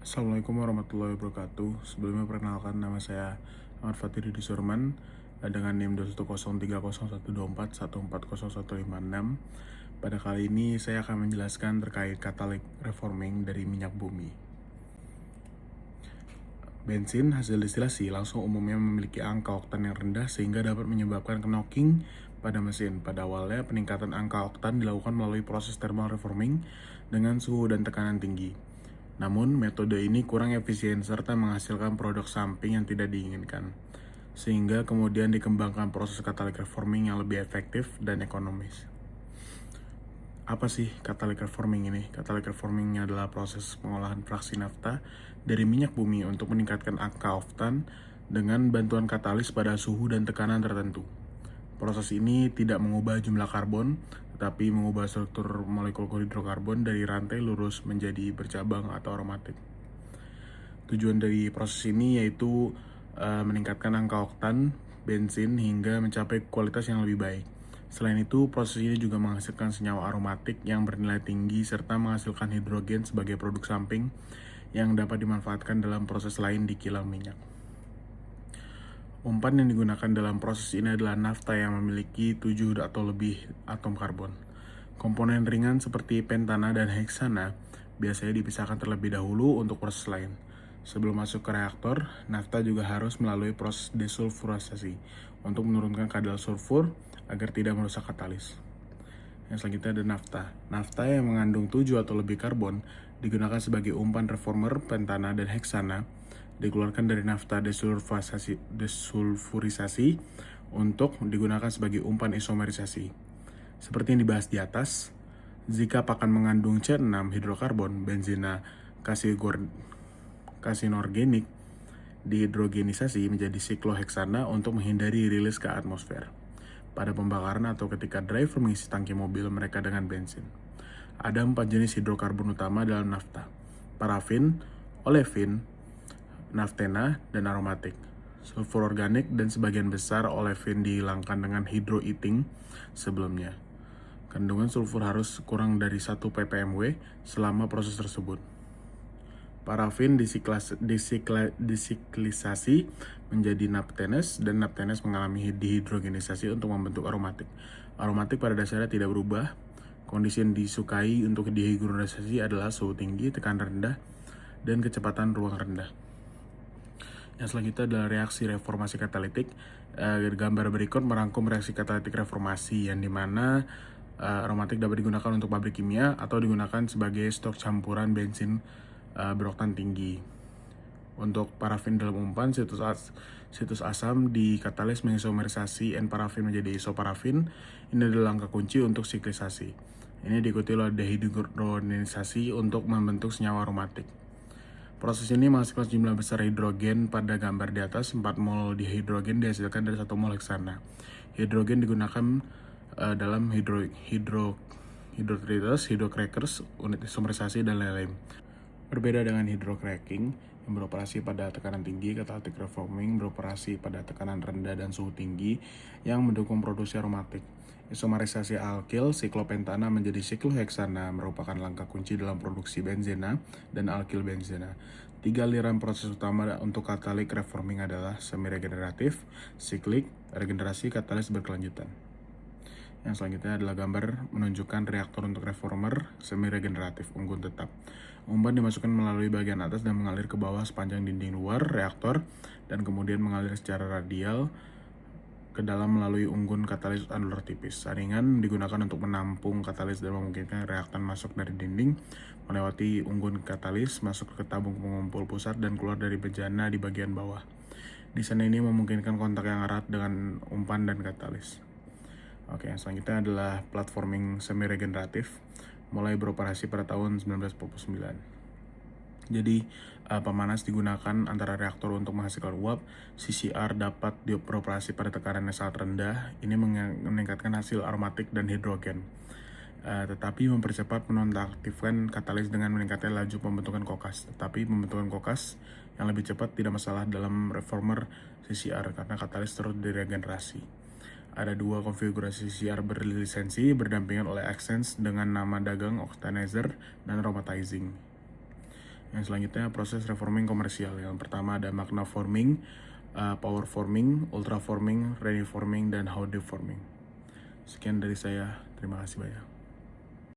Assalamualaikum warahmatullahi wabarakatuh. Sebelumnya perkenalkan, nama saya Ahmad Fatih Rudi Surman dengan NIM 210301241401156. Pada kali ini saya akan menjelaskan terkait katalytik reforming dari minyak bumi. Bensin hasil distilasi langsung umumnya memiliki angka oktan yang rendah sehingga dapat menyebabkan knocking pada mesin. Pada awalnya, peningkatan angka oktan dilakukan melalui proses thermal reforming dengan suhu dan tekanan tinggi. Namun, metode ini kurang efisien serta menghasilkan produk samping yang tidak diinginkan, sehingga kemudian dikembangkan proses katalytik reforming yang lebih efektif dan ekonomis. Apa sih katalytik reforming ini? Katalytik reforming adalah proses pengolahan fraksi nafta dari minyak bumi untuk meningkatkan angka oktan dengan bantuan katalis pada suhu dan tekanan tertentu. Proses ini tidak mengubah jumlah karbon, tetapi mengubah struktur molekul hidrokarbon dari rantai lurus menjadi bercabang atau aromatik. Tujuan dari proses ini yaitu meningkatkan angka oktan bensin hingga mencapai kualitas yang lebih baik. Selain itu, proses ini juga menghasilkan senyawa aromatik yang bernilai tinggi serta menghasilkan hidrogen sebagai produk samping yang dapat dimanfaatkan dalam proses lain di kilang minyak. Umpan yang digunakan dalam proses ini adalah nafta yang memiliki 7 atau lebih atom karbon. Komponen ringan seperti pentana dan heksana biasanya dipisahkan terlebih dahulu untuk proses lain. Sebelum masuk ke reaktor, nafta juga harus melalui proses desulfurisasi untuk menurunkan kadar sulfur agar tidak merusak katalis. Yang selanjutnya ada nafta. Nafta yang mengandung 7 atau lebih karbon digunakan sebagai umpan reformer, pentana, dan heksana dikeluarkan dari nafta desulfurisasi untuk digunakan sebagai umpan isomerisasi. Seperti yang dibahas di atas, jika pakan mengandung C6 hidrokarbon, benzena kasinorgenik dihidrogenisasi menjadi sikloheksana untuk menghindari rilis ke atmosfer. Pada pembakaran atau ketika driver mengisi tangki mobil mereka dengan bensin. Ada 4 jenis hidrokarbon utama dalam nafta: parafin, olefin, naftena, dan aromatik. Sulfur organik dan sebagian besar olefin dihilangkan dengan hydroeating sebelumnya. Kandungan sulfur harus kurang dari 1 ppmw selama proses tersebut. Parafin disiklisasi menjadi naptenes dan naptenes mengalami dihidrogenisasi untuk membentuk aromatik. Aromatik pada dasarnya tidak berubah. Kondisi yang disukai untuk dihidrogenisasi adalah suhu tinggi, tekanan rendah, dan kecepatan ruang rendah. Yang selanjutnya adalah reaksi reformasi katalitik. Gambar berikut merangkum reaksi katalitik reformasi yang dimana aromatik dapat digunakan untuk pabrik kimia atau digunakan sebagai stok campuran bensin beroktan tinggi. Untuk parafin dalam umpan, situs asam di katalis mengisomerisasi N-parafin menjadi isoparafin. Ini adalah angka kunci untuk siklisasi. Ini diikuti oleh dehidrogenisasi untuk membentuk senyawa aromatik. Proses ini menghasilkan jumlah besar hidrogen. Pada gambar di atas, 4 mol dihidrogen dihasilkan dari 1 mol heksana. Hidrogen digunakan dalam hidrotreaters, hidrocrackers, unit isomerisasi, dan lain-lain. Berbeda dengan hydrocracking yang beroperasi pada tekanan tinggi, katalytik reforming beroperasi pada tekanan rendah dan suhu tinggi yang mendukung produksi aromatik. Isomerisasi alkil siklopentana menjadi sikloheksana merupakan langkah kunci dalam produksi benzena dan alkil benzena. 3 aliran proses utama untuk katalytik reforming adalah semi-regeneratif, siklik, regenerasi, katalis berkelanjutan. Yang selanjutnya adalah gambar menunjukkan reaktor untuk reformer semi-regeneratif unggun tetap. Umpan dimasukkan melalui bagian atas dan mengalir ke bawah sepanjang dinding luar reaktor dan kemudian mengalir secara radial ke dalam melalui unggun katalis anular tipis. Saringan digunakan untuk menampung katalis dan memungkinkan reaktan masuk dari dinding, melewati unggun katalis, masuk ke tabung pengumpul pusat dan keluar dari bejana di bagian bawah. Desain ini memungkinkan kontak yang erat dengan umpan dan katalis. Oke, yang selanjutnya adalah platforming semi-regeneratif, mulai beroperasi pada tahun 1949. Jadi, pemanas digunakan antara reaktor untuk menghasilkan uap. CCR dapat beroperasi pada tekanan yang sangat rendah. Ini meningkatkan hasil aromatik dan hidrogen. Tetapi mempercepat menonaktifkan katalis dengan meningkatkan laju pembentukan kokas. Tetapi pembentukan kokas yang lebih cepat tidak masalah dalam reformer CCR karena katalis terus diregenerasi. Ada 2 konfigurasi CCR berlisensi berdampingan oleh Accents dengan nama dagang oxidizer dan aromatizing. Yang selanjutnya proses reforming komersial. Yang pertama ada magna forming, power forming, ultra forming, ready forming, dan how deep forming. Sekian dari saya. Terima kasih banyak.